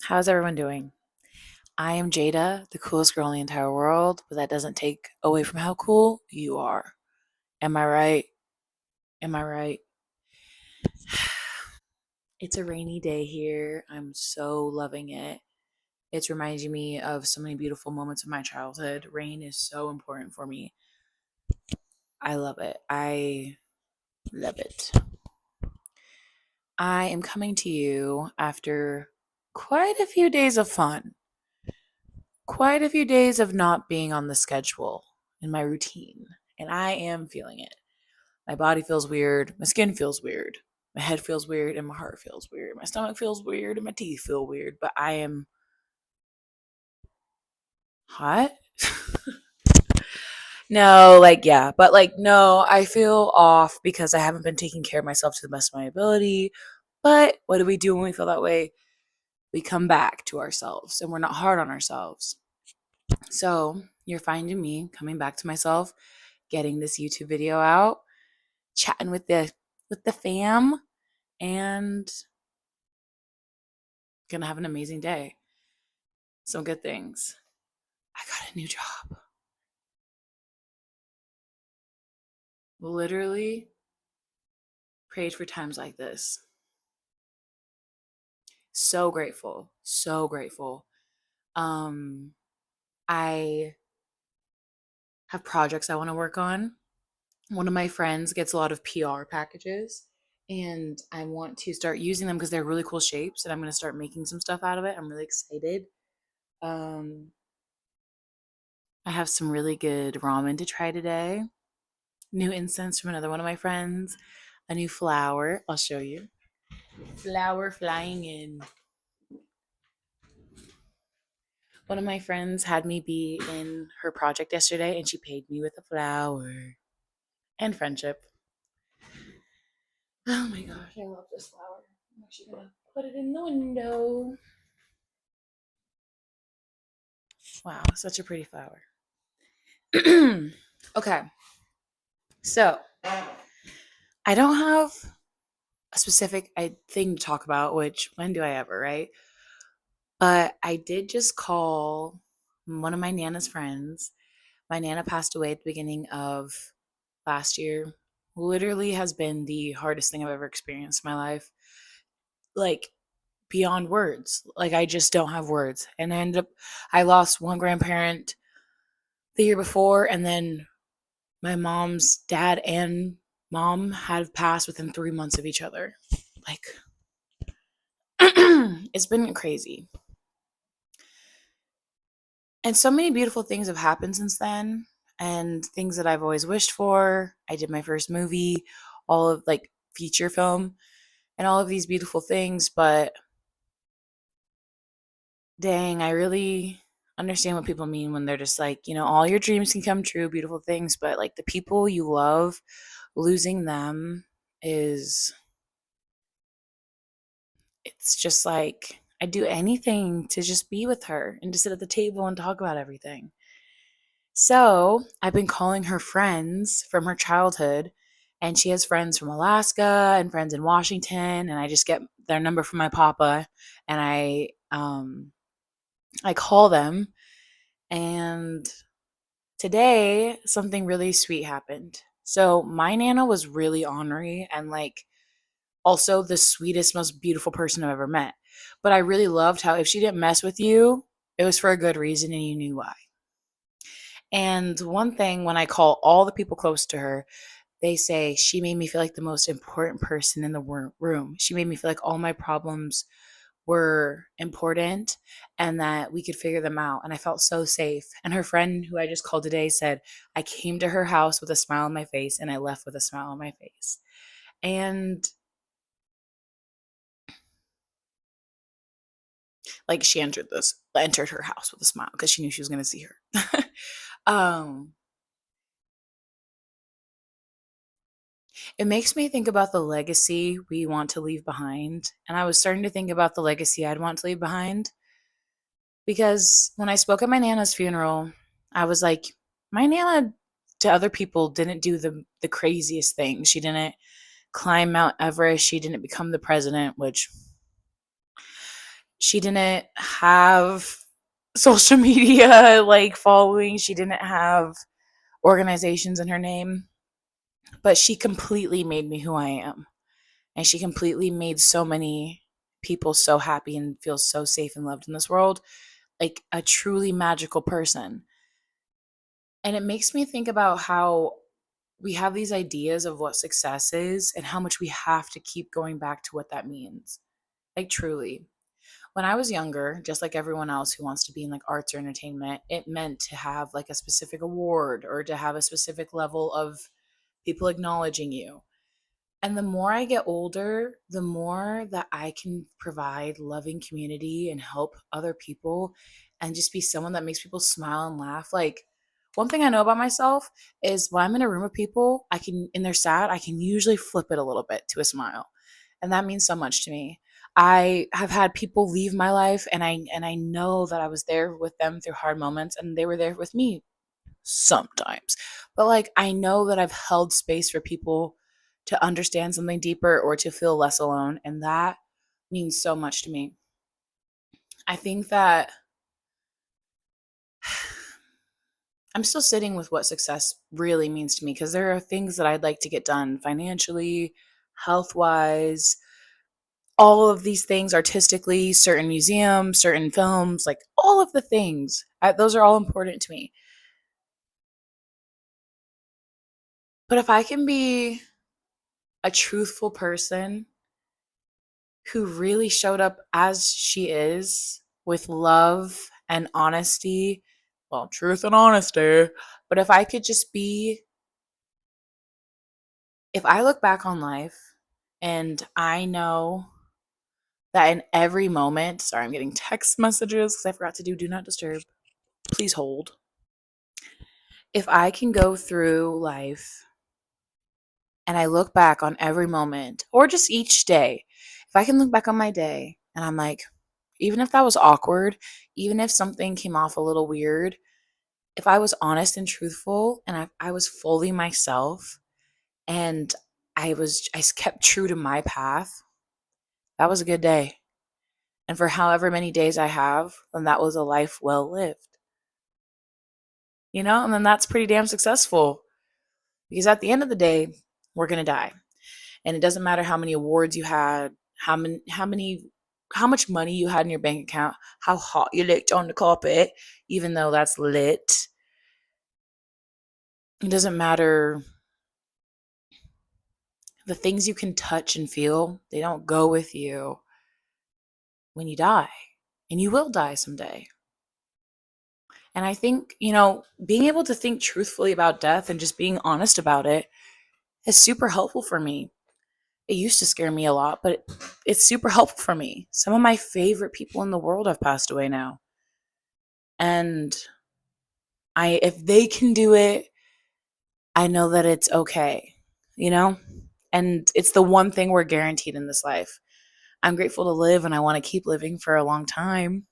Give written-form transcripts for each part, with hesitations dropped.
How's everyone doing? I am Jada, the coolest girl in the entire world, but that doesn't take away from how cool you are. Am I right? Am I right? It's a rainy day here. I'm so loving it. It's reminding me of so many beautiful moments of my childhood. Rain is so important for me. I love it. I love it. I am coming to you after quite a few days of fun, quite a few days of not being on the schedule in my routine, and I am feeling it. My body feels weird. My skin feels weird. My head feels weird and my heart feels weird. My stomach feels weird and my teeth feel weird, but I am hot. No, yeah, but no, I feel off because I haven't been taking care of myself to the best of my ability. But what do we do when we feel that way? We come back to ourselves and we're not hard on ourselves. So you're finding me coming back to myself, getting this YouTube video out, chatting with the fam, and gonna have an amazing day. Some good things. I got a new job. Literally prayed for times like this. So grateful. So grateful. Um I have projects I want to work on. One of my friends gets a lot of PR packages and I want to start using them because they're really cool shapes and I'm going to start making some stuff out of it. I'm really excited. Um I have some really good ramen to try today. New incense from another one of my friends. A new flower. I'll show you. Flower flying in. One of my friends had me be in her project yesterday and she paid me with a flower and friendship. Oh my gosh, I love this flower. I'm actually gonna put it in the window. Wow, such a pretty flower. Okay, so I don't have a specific thing to talk about, which when do I ever, right? But I did just call one of my Nana's friends. My Nana passed away at the beginning of last year. Literally has been the hardest thing I've ever experienced in my life. Like, beyond words. Like, I just don't have words. And I lost one grandparent the year before, and then my mom's dad and mom had passed within 3 months of each other. Like, it's been crazy. And so many beautiful things have happened since then, and things that I've always wished for. I did my first movie, all of feature film, and all of these beautiful things, but dang, I really understand what people mean when they're just all your dreams can come true, beautiful things, but the people you love, losing them is, it's just I'd do anything to just be with her and to sit at the table and talk about everything. So I've been calling her friends from her childhood, and she has friends from Alaska and friends in Washington, and I just get their number from my papa, and I call them. And today something really sweet happened. So my Nana was really ornery and also the sweetest, most beautiful person I've ever met. But I really loved how if she didn't mess with you, it was for a good reason and you knew why. And one thing, when I call all the people close to her, they say she made me feel like the most important person in the room. She made me feel like all my problems were important and that we could figure them out. And I felt so safe. And her friend who I just called today said, I came to her house with a smile on my face and I left with a smile on my face. And she entered her house with a smile because she knew she was going to see her. um, it makes me think about the legacy we want to leave behind. And I was starting to think about the legacy I'd want to leave behind. Because when I spoke at my Nana's funeral, I was like, my Nana to other people didn't do the craziest things. She didn't climb Mount Everest. She didn't become the president, which She didn't have social media like following. She didn't have organizations in her name, but she completely made me who I am. And she completely made so many people so happy and feel so safe and loved in this world, like a truly magical person. And it makes me think about how we have these ideas of what success is and how much we have to keep going back to what that means. Like, truly. When I was younger, just like everyone else who wants to be in like arts or entertainment, it meant to have like a specific award or to have a specific level of people acknowledging you. And the more I get older, the more that I can provide loving community and help other people and just be someone that makes people smile and laugh. Like, one thing I know about myself is when I'm in a room with people, I can, and they're sad, I can usually flip it a little bit to a smile. And that means so much to me. I have had people leave my life and I know that I was there with them through hard moments and they were there with me sometimes. But like I know that I've held space for people to understand something deeper or to feel less alone, and that means so much to me. I think that I'm still sitting with what success really means to me because there are things that I'd like to get done financially, health-wise, all of these things artistically, certain museums, certain films, like all of the things. Those are all important to me. But if I can be a truthful person who really showed up as she is with love and honesty. Well, truth and honesty. But if I could just be, if I look back on life and I know that in every moment, sorry, I'm getting text messages because I forgot to do not disturb. Please hold. If I can go through life and I look back on every moment or just each day, if I can look back on my day and I'm like, even if that was awkward, even if something came off a little weird, if I was honest and truthful and I was fully myself and I kept true to my path, that was a good day. And for however many days I have, then that was a life well lived. And then that's pretty damn successful because at the end of the day, we're going to die. And it doesn't matter how many awards you had, how much money you had in your bank account, how hot you looked on the carpet, even though that's lit. It doesn't matter. The things you can touch and feel, they don't go with you when you die. And you will die someday. And I think, being able to think truthfully about death and just being honest about it is super helpful for me. It used to scare me a lot, but it's super helpful for me. Some of my favorite people in the world have passed away now. And if they can do it, I know that it's okay, you know? And it's the one thing we're guaranteed in this life. I'm grateful to live and I want to keep living for a long time.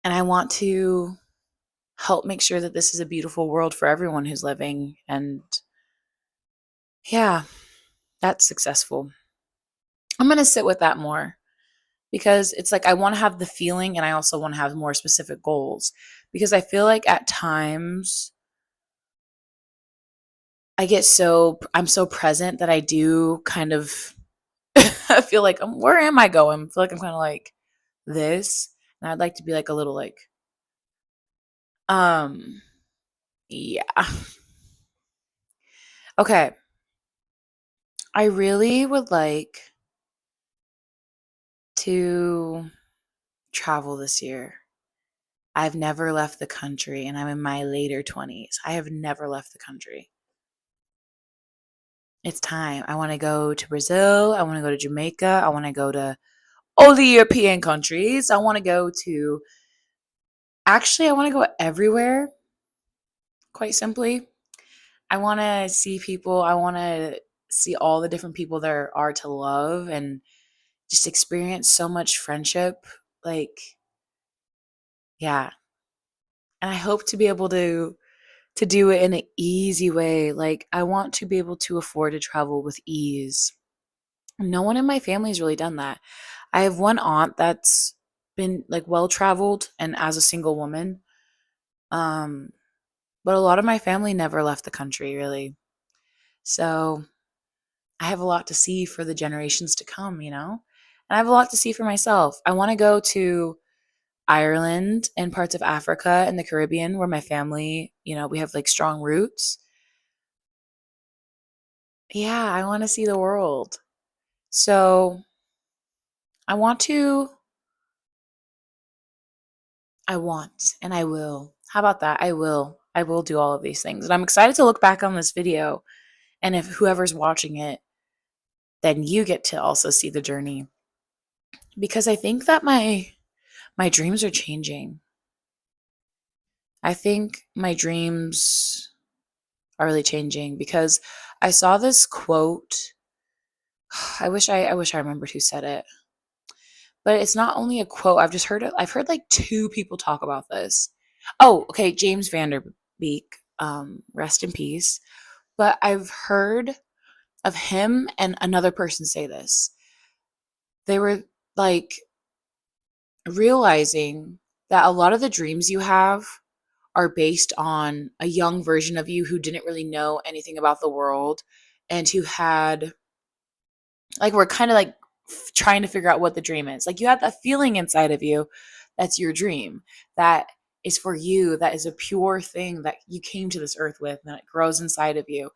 And I want to help make sure that this is a beautiful world for everyone who's living. And yeah, that's successful. I'm going to sit with that more because it's like I want to have the feeling and I also want to have more specific goals because I feel like at times I'm so present that I do kind of I feel like where am I going? I feel like I'm kind of like this and I'd like to be like a little like um yeah. Okay. I really would like to travel this year. I've never left the country and I'm in my later 20s. I have never left the country. It's time. I want to go to Brazil. I want to go to Jamaica. I want to go to all the European countries. I want to go to, actually, I want to go everywhere, quite simply. I want to see people. I want to see all the different people there are to love and just experience so much friendship. Like, yeah. And I hope to be able to do it in an easy way. Like, I want to be able to afford to travel with ease. No one in my family has really done that. I have one aunt that's been like well traveled and as a single woman. Um, but a lot of my family never left the country really. So I have a lot to see for the generations to come, you know? And I have a lot to see for myself. I want to go to Ireland and parts of Africa and the Caribbean where my family, we have like strong roots. Yeah, I want to see the world. So I want to, I want, and I will. How about that? I will. I will do all of these things. And I'm excited to look back on this video. And if whoever's watching it, then you get to also see the journey. Because I think that my dreams are changing. I think my dreams are really changing because I saw this quote. I wish I remembered who said it. But it's not only a quote. I've just heard it. I've heard like two people talk about this. Oh, okay, James Vanderbeek, rest in peace. But I've heard of him and another person say this. They were like realizing that a lot of the dreams you have are based on a young version of you who didn't really know anything about the world and who had like we're kind of like trying to figure out what the dream is. Like you have that feeling inside of you that's your dream, that is for you, that is a pure thing that you came to this earth with and it grows inside of you.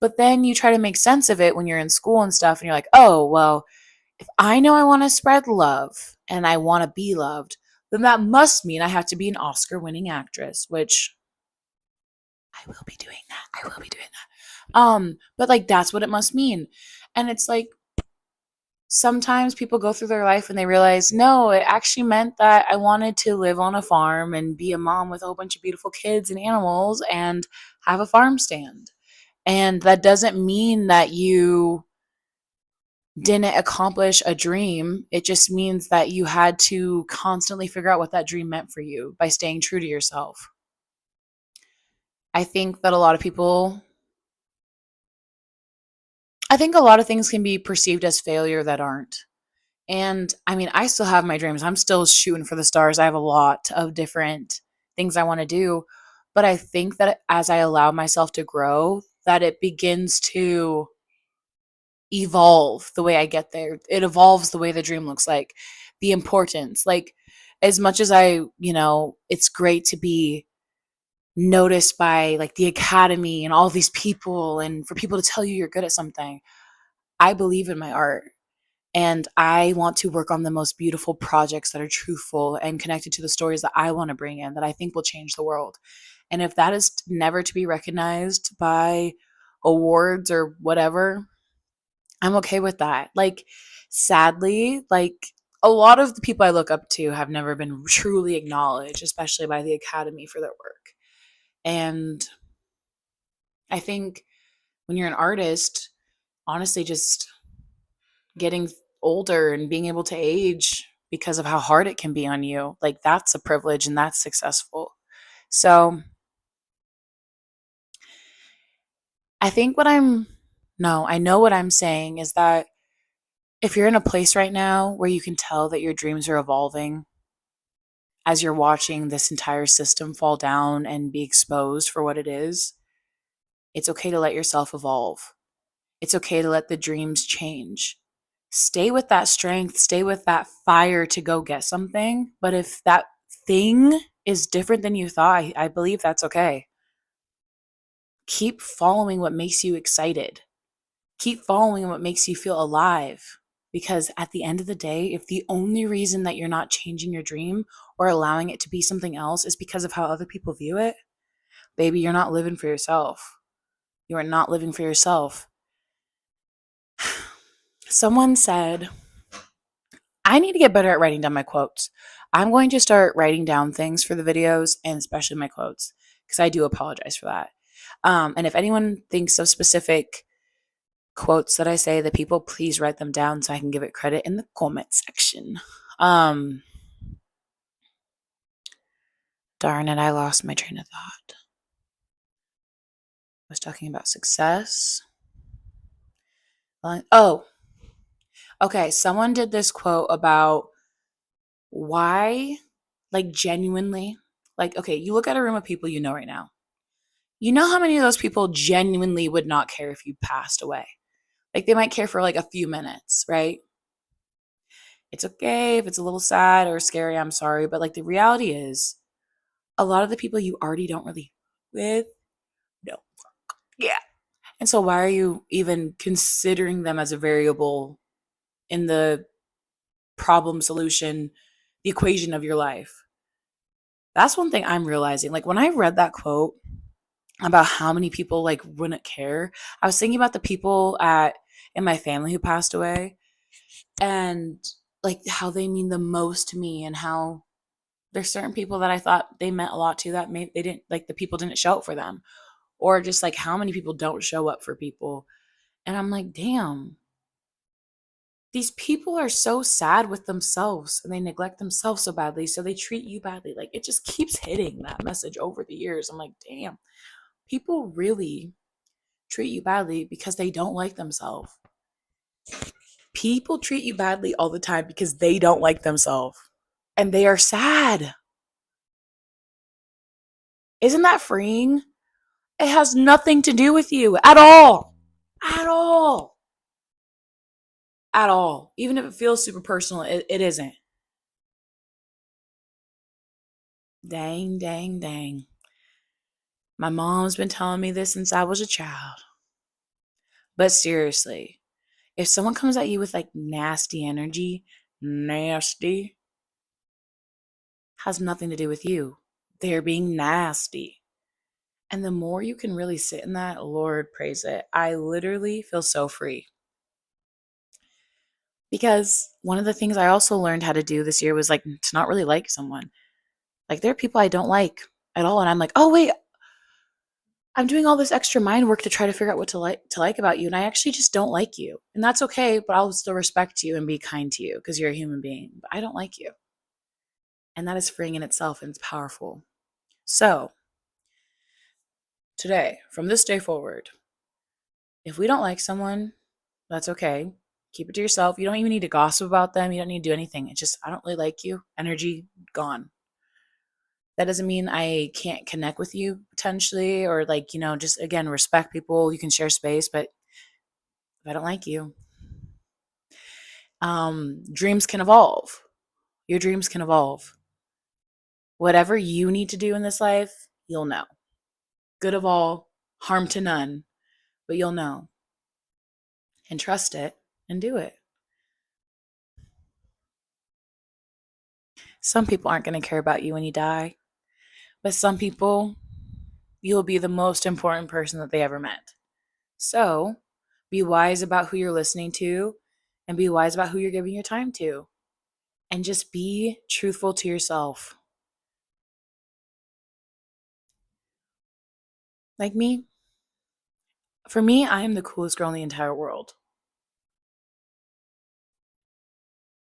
But then you try to make sense of it when you're in school and stuff and you're like, "Oh, well, if I know I want to spread love and I want to be loved, then that must mean I have to be an Oscar winning actress," which I will be doing that. I will be doing that. But like that's what it must mean. And it's like sometimes people go through their life and they realize, no, it actually meant that I wanted to live on a farm and be a mom with a whole bunch of beautiful kids and animals and have a farm stand. And that doesn't mean that you didn't accomplish a dream. It just means that you had to constantly figure out what that dream meant for you by staying true to yourself. I think that a lot of people, I think a lot of things can be perceived as failure that aren't. And I mean, I still have my dreams. I'm still shooting for the stars. I have a lot of different things I want to do. But I think that as I allow myself to grow, that it begins to evolve the way I get there. It evolves the way the dream looks like, the importance. Like, as much as it's great to be noticed by like the academy and all these people and for people to tell you you're good at something. I believe in my art. And I want to work on the most beautiful projects that are truthful and connected to the stories that I want to bring in that I think will change the world. And if that is never to be recognized by awards or whatever, I'm okay with that. Like, sadly, like a lot of the people I look up to have never been truly acknowledged, especially by the Academy for their work. And I think when you're an artist, honestly, just getting older and being able to age because of how hard it can be on you, like that's a privilege and that's successful. So I think no, I know what I'm saying is that if you're in a place right now where you can tell that your dreams are evolving as you're watching this entire system fall down and be exposed for what it is, it's okay to let yourself evolve. It's okay to let the dreams change. Stay with that strength, stay with that fire to go get something. But if that thing is different than you thought, I believe that's okay. Keep following what makes you excited. Keep following what makes you feel alive. Because at the end of the day, if the only reason that you're not changing your dream or allowing it to be something else is because of how other people view it, baby, you're not living for yourself. You are not living for yourself. Someone said, I need to get better at writing down my quotes. I'm going to start writing down things for the videos and especially my quotes because I do apologize for that. And if anyone thinks of specific quotes that I say that people, please write them down so I can give it credit in the comment section. Um, Darn it, I lost my train of thought. I was talking about success. Oh, Okay, someone did this quote about why, like genuinely, like, okay, you look at a room of people you know right now. You know how many of those people genuinely would not care if you passed away? Like they might care for like a few minutes, right? It's okay if it's a little sad or scary, I'm sorry. But like the reality is, a lot of the people you already don't really with, no. Yeah. And so why are you even considering them as a variable in the problem solution, the equation of your life? That's one thing I'm realizing. Like when I read that quote about how many people like wouldn't care, I was thinking about the people at in my family who passed away and like how they mean the most to me and how there's certain people that I thought they meant a lot to that maybe they didn't like the people didn't show up for them or just like how many people don't show up for people. And I'm like, damn, these people are so sad with themselves and they neglect themselves so badly. So they treat you badly. Like it just keeps hitting that message over the years. I'm like, damn, people really treat you badly because they don't like themselves. People treat you badly all the time because they don't like themselves and they are sad. Isn't that freeing? It has nothing to do with you at all. At all. At all. Even if it feels super personal, it isn't. Dang, dang, dang. My mom's been telling me this since I was a child. But seriously, if someone comes at you with like nasty energy, nasty, has nothing to do with you. They're being nasty. And the more you can really sit in that, Lord praise it. I literally feel so free. Because one of the things I also learned how to do this year was like to not really like someone. Like there are people I don't like at all. And I'm like, oh wait, I'm doing all this extra mind work to try to figure out what to like about you. And I actually just don't like you. And that's okay, but I'll still respect you and be kind to you because you're a human being. But I don't like you. And that is freeing in itself and it's powerful. So today, from this day forward, if we don't like someone, that's okay. Keep it to yourself. You don't even need to gossip about them. You don't need to do anything. It's just, I don't really like you. Energy gone. That doesn't mean I can't connect with you potentially or like, just again, respect people. You can share space, but if I don't like you, dreams can evolve. Your dreams can evolve. Whatever you need to do in this life, you'll know. Good of all, harm to none, but you'll know and trust it and do it. Some people aren't going to care about you when you die, but some people, you'll be the most important person that they ever met. So be wise about who you're listening to and be wise about who you're giving your time to. And just be truthful to yourself. Like me, for me, I am the coolest girl in the entire world.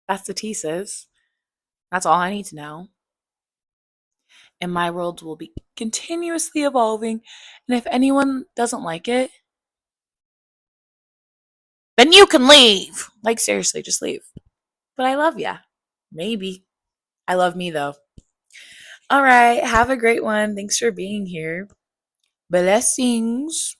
That's the thesis. That's all I need to know. And my world will be continuously evolving. And if anyone doesn't like it, then you can leave. Like, seriously, just leave. But I love ya. Maybe. I love me, though. All right. Have a great one. Thanks for being here. Blessings.